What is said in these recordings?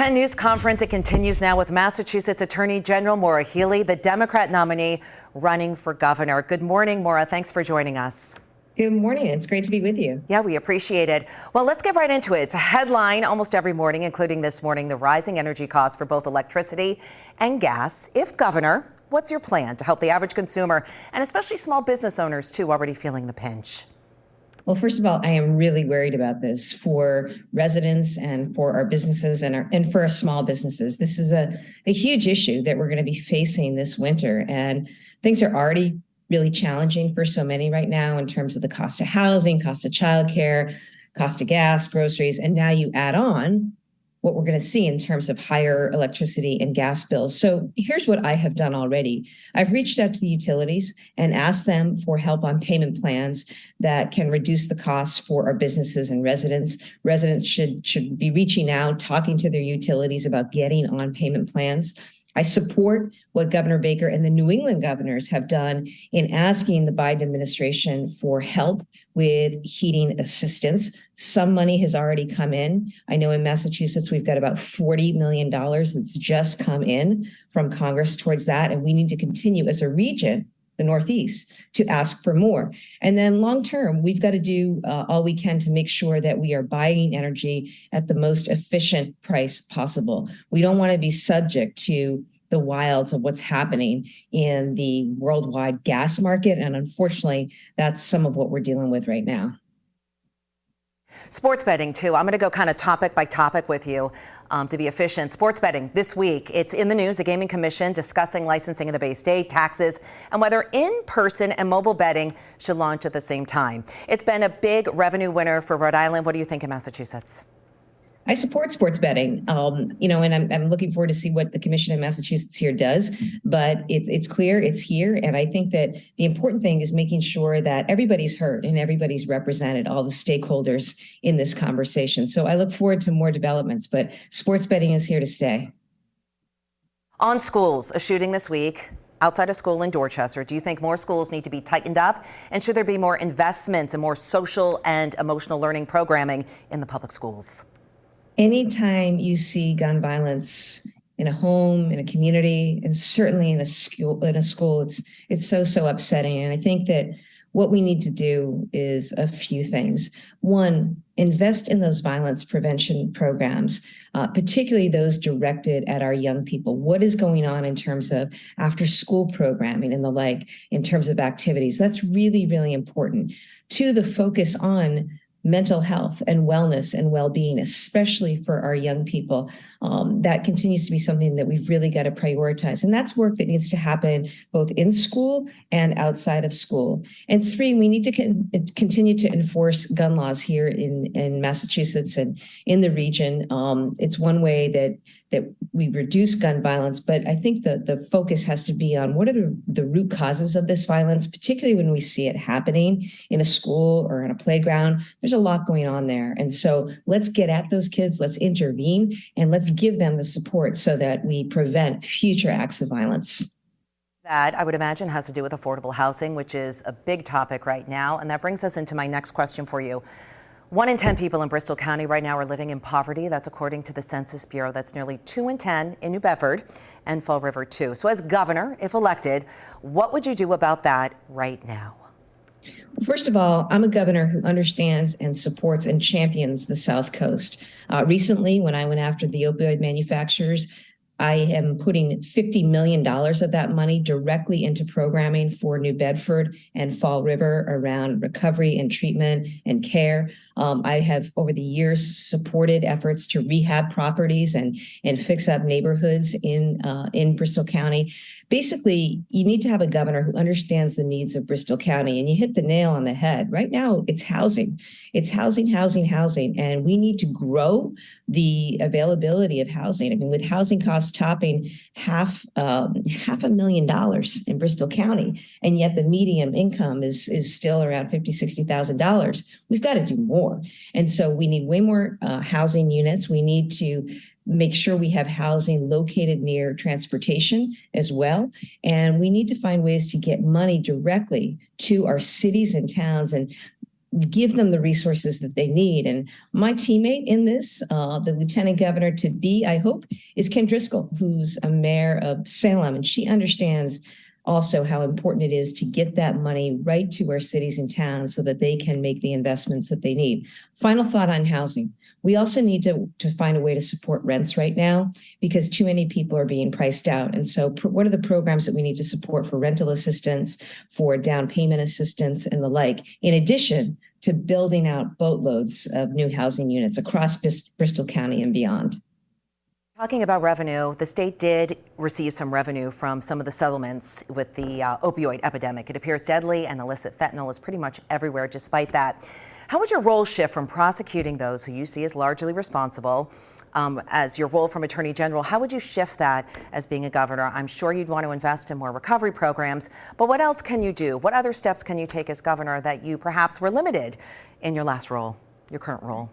10 News Conference, it continues now with Massachusetts Attorney General Maura Healey, the Democrat nominee running for governor. Good morning, Maura. Thanks for joining us. Good morning. It's great to be with you. Yeah, we appreciate it. Well, let's get right into it. It's a headline almost every morning, including this morning, the rising energy costs for both electricity and gas. If governor, what's your plan to help the average consumer and especially small business owners, too, already feeling the pinch? Well, first of all, I am really worried about this for residents and for our businesses and for our small businesses. This is a huge issue that we're going to be facing this winter, and things are already really challenging for so many right now in terms of the cost of housing, cost of childcare, cost of gas, groceries, and now you add on what we're going to see in terms of higher electricity and gas bills. So here's what I have done already. I've reached out to the utilities and asked them for help on payment plans that can reduce the costs for our businesses and residents. Residents should be reaching out, talking to their utilities about getting on payment plans. I support what Governor Baker and the New England governors have done in asking the Biden administration for help with heating assistance. Some money has already come in. I know in Massachusetts, we've got about $40 million that's just come in from Congress towards that. And we need to continue as a region, the Northeast, to ask for more. And then long term, we've got to do all we can to make sure that we are buying energy at the most efficient price possible. We don't want to be subject to the wilds of what's happening in the worldwide gas market. And unfortunately, that's some of what we're dealing with right now. Sports betting, too. I'm going to go kind of topic by topic with you to be efficient. Sports betting this week. It's in the news. The Gaming Commission discussing licensing in the Bay State, taxes, and whether in-person and mobile betting should launch at the same time. It's been a big revenue winner for Rhode Island. What do you think in Massachusetts? I support sports betting, and I'm looking forward to see what the commission in Massachusetts here does. But it's clear it's here. And I think that the important thing is making sure that everybody's heard and everybody's represented, all the stakeholders in this conversation. So I look forward to more developments, but sports betting is here to stay. On schools, a shooting this week outside a school in Dorchester. Do you think more schools need to be tightened up? And should there be more investments and more social and emotional learning programming in the public schools? Anytime you see gun violence in a home, in a community, and certainly in a school, it's so upsetting. And I think that what we need to do is a few things. One, invest in those violence prevention programs, particularly those directed at our young people. What is going on in terms of after school programming and the like, in terms of activities? That's really, really important. Two, the focus on mental health and wellness and well-being, especially for our young people. That continues to be something that we've really got to prioritize. And that's work that needs to happen both in school and outside of school. And three, we need to continue to enforce gun laws here in Massachusetts and in the region. It's one way that we reduce gun violence, but I think the focus has to be on what are the root causes of this violence, particularly when we see it happening in a school or in a playground. There's a lot going on there. And so let's get at those kids, let's intervene, and let's give them the support so that we prevent future acts of violence. That, I would imagine, has to do with affordable housing, which is a big topic right now. And that brings us into my next question for you. 1 in 10 people in Bristol County right now are living in poverty. That's according to the Census Bureau. That's nearly 2 in 10 in New Bedford and Fall River, too. So as governor, if elected, what would you do about that right now? First of all, I'm a governor who understands and supports and champions the South Coast. Recently, when I went after the opioid manufacturers, I am putting $50 million of that money directly into programming for New Bedford and Fall River around recovery and treatment and care. I have, over the years, supported efforts to rehab properties and fix up neighborhoods in Bristol County. Basically, you need to have a governor who understands the needs of Bristol County, and you hit the nail on the head. Right now, it's housing. It's housing, and we need to grow the availability of housing. I mean, with housing costs topping $500,000 in Bristol County, and yet the median income is still around $50,000, $60,000. We've got to do more. And so we need way more housing units. We need to make sure we have housing located near transportation as well. And we need to find ways to get money directly to our cities and towns. And give them the resources that they need. And my teammate in this, the lieutenant governor to be, I hope, is Kim Driscoll, who's a mayor of Salem, and she understands also how important it is to get that money right to our cities and towns so that they can make the investments that they need. Final thought on housing. We also need to find a way to support rents right now because too many people are being priced out. And so what are the programs that we need to support for rental assistance, for down payment assistance and the like, in addition to building out boatloads of new housing units across Bristol County and beyond? Talking about revenue, the state did receive some revenue from some of the settlements with the opioid epidemic. It appears deadly and illicit fentanyl is pretty much everywhere despite that. How would your role shift from prosecuting those who you see as largely responsible as your role from Attorney General? How would you shift that as being a governor? I'm sure you'd want to invest in more recovery programs, but what else can you do? What other steps can you take as governor that you perhaps were limited in your last role, your current role?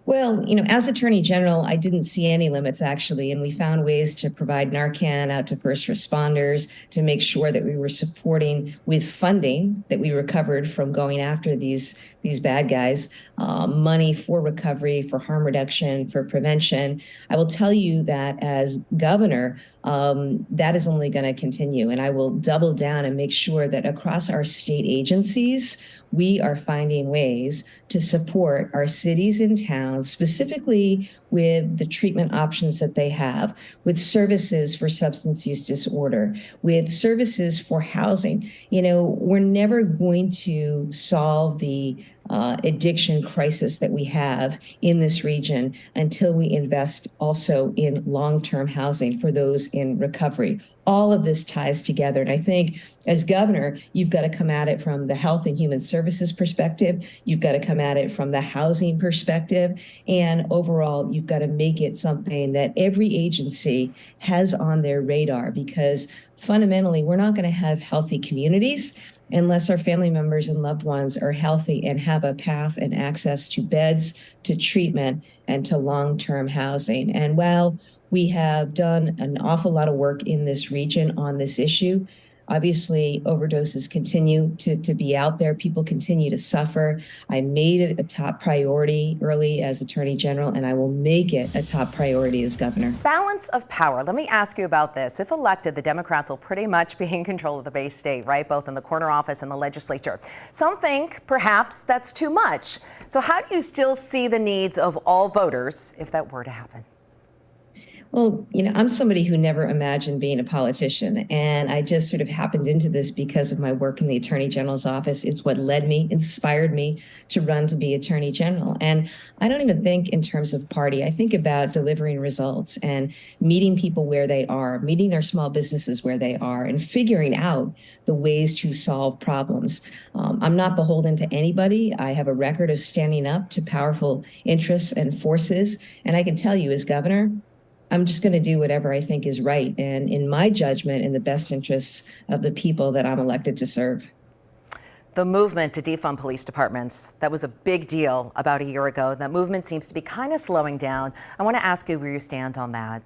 Well, as Attorney General, I didn't see any limits actually, and we found ways to provide Narcan out to first responders to make sure that we were supporting with funding that we recovered from going after these bad guys, money for recovery, for harm reduction, for prevention. I will tell you that as governor, that is only going to continue, and I will double down and make sure that across our state agencies, we are finding ways to support our cities and towns, specifically with the treatment options that they have, with services for substance use disorder, with services for housing. We're never going to solve the addiction crisis that we have in this region until we invest also in long-term housing for those in recovery. All of this ties together. And I think as governor, you've got to come at it from the health and human services perspective. You've got to come at it from the housing perspective. And overall, you've got to make it something that every agency has on their radar, because fundamentally, we're not going to have healthy communities unless our family members and loved ones are healthy and have a path and access to beds, to treatment, and to long-term housing. And while we have done an awful lot of work in this region on this issue, obviously, overdoses continue to be out there. People continue to suffer. I made it a top priority early as Attorney General, and I will make it a top priority as governor. Balance of power. Let me ask you about this. If elected, the Democrats will pretty much be in control of the Bay State, right? Both in the corner office and the legislature. Some think perhaps that's too much. So how do you still see the needs of all voters if that were to happen? Well, I'm somebody who never imagined being a politician, and I just sort of happened into this because of my work in the Attorney General's office. It's what inspired me to run to be Attorney General. And I don't even think in terms of party. I think about delivering results and meeting people where they are, meeting our small businesses where they are, and figuring out the ways to solve problems. I'm not beholden to anybody. I have a record of standing up to powerful interests and forces. And I can tell you as governor, I'm just going to do whatever I think is right and in my judgment in the best interests of the people that I'm elected to serve. The movement to defund police departments, that was a big deal about a year ago. That movement seems to be kind of slowing down. I want to ask you where you stand on that.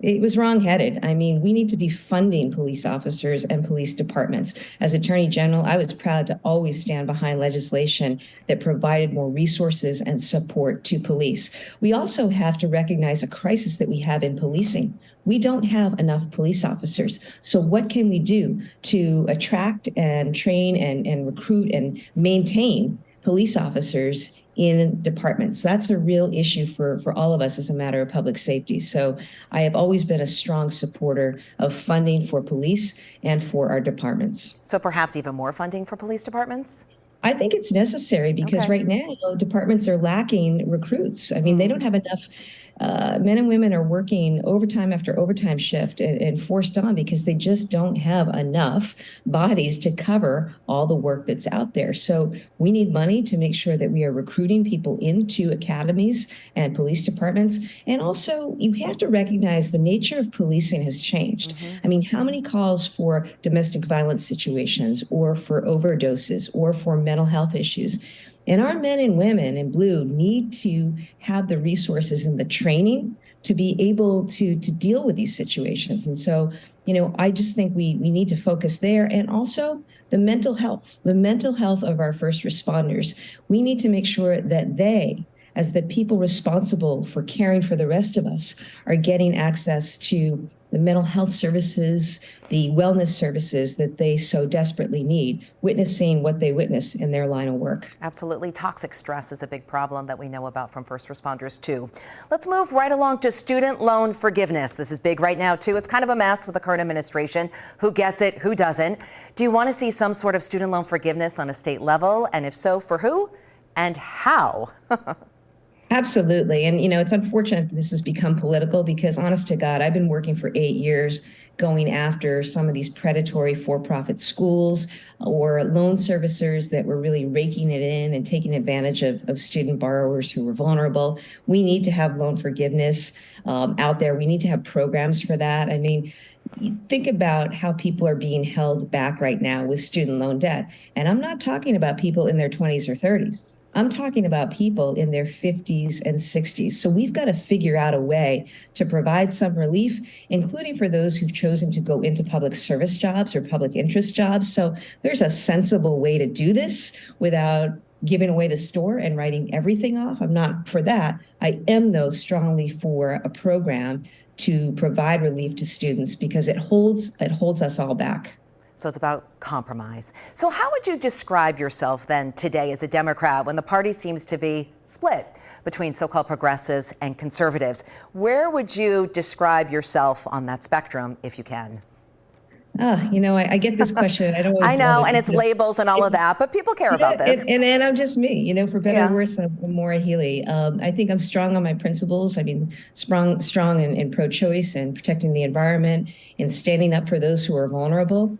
It was wrongheaded. I mean, we need to be funding police officers and police departments. As Attorney General, I was proud to always stand behind legislation that provided more resources and support to police. We also have to recognize a crisis that we have in policing. We don't have enough police officers. So what can we do to attract and train and recruit and maintain police officers in departments? That's a real issue for all of us as a matter of public safety. So I have always been a strong supporter of funding for police and for our departments. So perhaps even more funding for police departments? I think it's necessary because right now departments are lacking recruits. I mean, they don't have enough. Men and women are working overtime after overtime shift and forced on because they just don't have enough bodies to cover all the work that's out there. So we need money to make sure that we are recruiting people into academies and police departments. And also, you have to recognize the nature of policing has changed. I mean, how many calls for domestic violence situations or for overdoses or for mental health issues? And our men and women in blue need to have the resources and the training to be able to deal with these situations. And so, I just think we need to focus there and also the mental health of our first responders. We need to make sure that they, as the people responsible for caring for the rest of us, are getting access to the mental health services, the wellness services that they so desperately need, witnessing what they witness in their line of work. Absolutely. Toxic stress is a big problem that we know about from first responders, too. Let's move right along to student loan forgiveness. This is big right now, too. It's kind of a mess with the current administration. Who gets it? Who doesn't? Do you want to see some sort of student loan forgiveness on a state level? And if so, for who and how? Absolutely. And, it's unfortunate that this has become political because, honest to God, I've been working for 8 years going after some of these predatory for-profit schools or loan servicers that were really raking it in and taking advantage of student borrowers who were vulnerable. We need to have loan forgiveness out there. We need to have programs for that. I mean, think about how people are being held back right now with student loan debt. And I'm not talking about people in their 20s or 30s. I'm talking about people in their 50s and 60s. So we've got to figure out a way to provide some relief, including for those who've chosen to go into public service jobs or public interest jobs. So there's a sensible way to do this without giving away the store and writing everything off. I'm not for that. I am, though, strongly for a program to provide relief to students because it holds us all back. So it's about compromise. So how would you describe yourself then today as a Democrat when the party seems to be split between so-called progressives and conservatives? Where would you describe yourself on that spectrum, if you can? I get this question. I don't always I know, love it. and it's labels and all of that, but people care about this. And I'm just me, for better or worse, I'm Maura Healey. I think I'm strong on my principles. I mean, strong in pro-choice and protecting the environment and standing up for those who are vulnerable.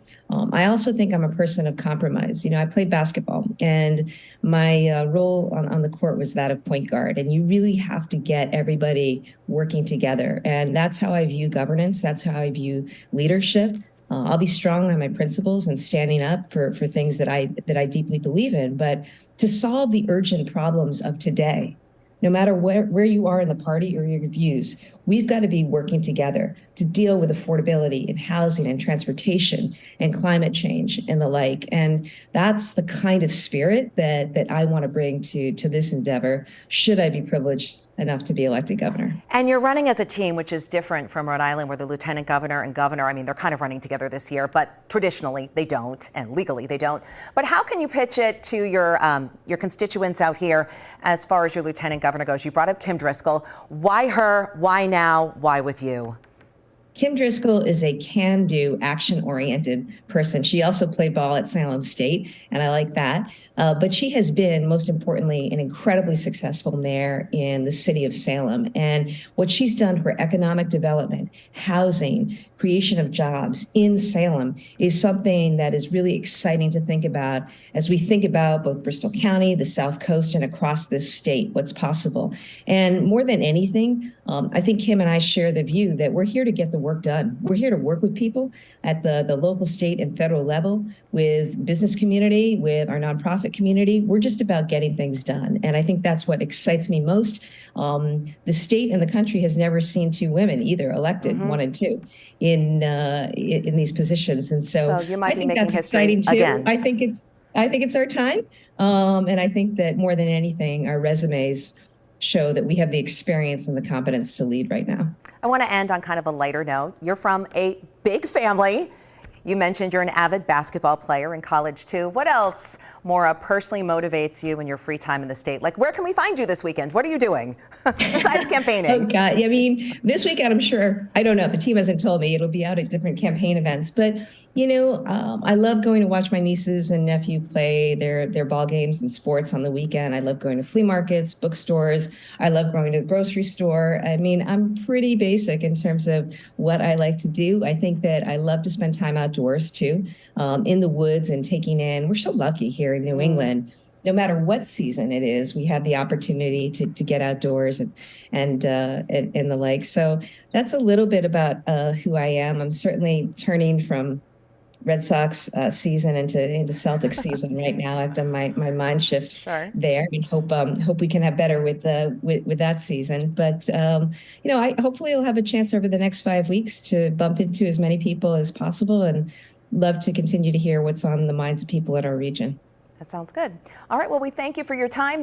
I also think I'm a person of compromise. I played basketball, and my role on the court was that of point guard. And you really have to get everybody working together. And that's how I view governance. That's how I view leadership. I'll be strong on my principles and standing up for things that I deeply believe in. But to solve the urgent problems of today, no matter where you are in the party or your views, we've got to be working together to deal with affordability and housing and transportation and climate change and the like. And that's the kind of spirit that I want to bring to this endeavor, should I be privileged enough to be elected governor. And you're running as a team, which is different from Rhode Island, where the lieutenant governor and governor, I mean, they're kind of running together this year, but traditionally they don't, and legally they don't. But how can you pitch it to your constituents out here as far as your lieutenant governor goes? You brought up Kim Driscoll. Why her? Why now? Why with you? Kim Driscoll is a can-do, action-oriented person. She also played ball at Salem State, and I like that. But she has been, most importantly, an incredibly successful mayor in the city of Salem. And what she's done for economic development, housing, creation of jobs in Salem is something that is really exciting to think about as we think about both Bristol County, the South Coast, and across this state, what's possible. And more than anything, I think Kim and I share the view that we're here to get the work done. We're here to work with people at the local, state, and federal level, with business community, with our nonprofit community. We're just about getting things done. And I think that's what excites me most. The state and the country has never seen two women either elected, one and two, in these positions. And so you might I think be making that's history exciting too. again. I think it's our time. And I think that more than anything, our resumes show that we have the experience and the competence to lead right now. I want to end on kind of a lighter note. You're from a big family. You mentioned you're an avid basketball player in college, too. What else, Maura, personally motivates you in your free time in the state? Like, where can we find you this weekend? What are you doing besides campaigning? Oh, God. I mean, this weekend, I'm sure, I don't know, the team hasn't told me. It'll be out at different campaign events. But, I love going to watch my nieces and nephew play their ball games and sports on the weekend. I love going to flea markets, bookstores. I love going to the grocery store. I mean, I'm pretty basic in terms of what I like to do. I think that I love to spend time outdoors, too, in the woods and taking in. We're so lucky here in New England. No matter what season it is, we have the opportunity to get outdoors and the like. So that's a little bit about who I am. I'm certainly turning from Red Sox season into Celtics season right now. I've done my mind shift there, and hope we can have better with that season. But I hopefully will have a chance over the next 5 weeks to bump into as many people as possible and love to continue to hear what's on the minds of people in our region. That sounds good. All right, well, we thank you for your time.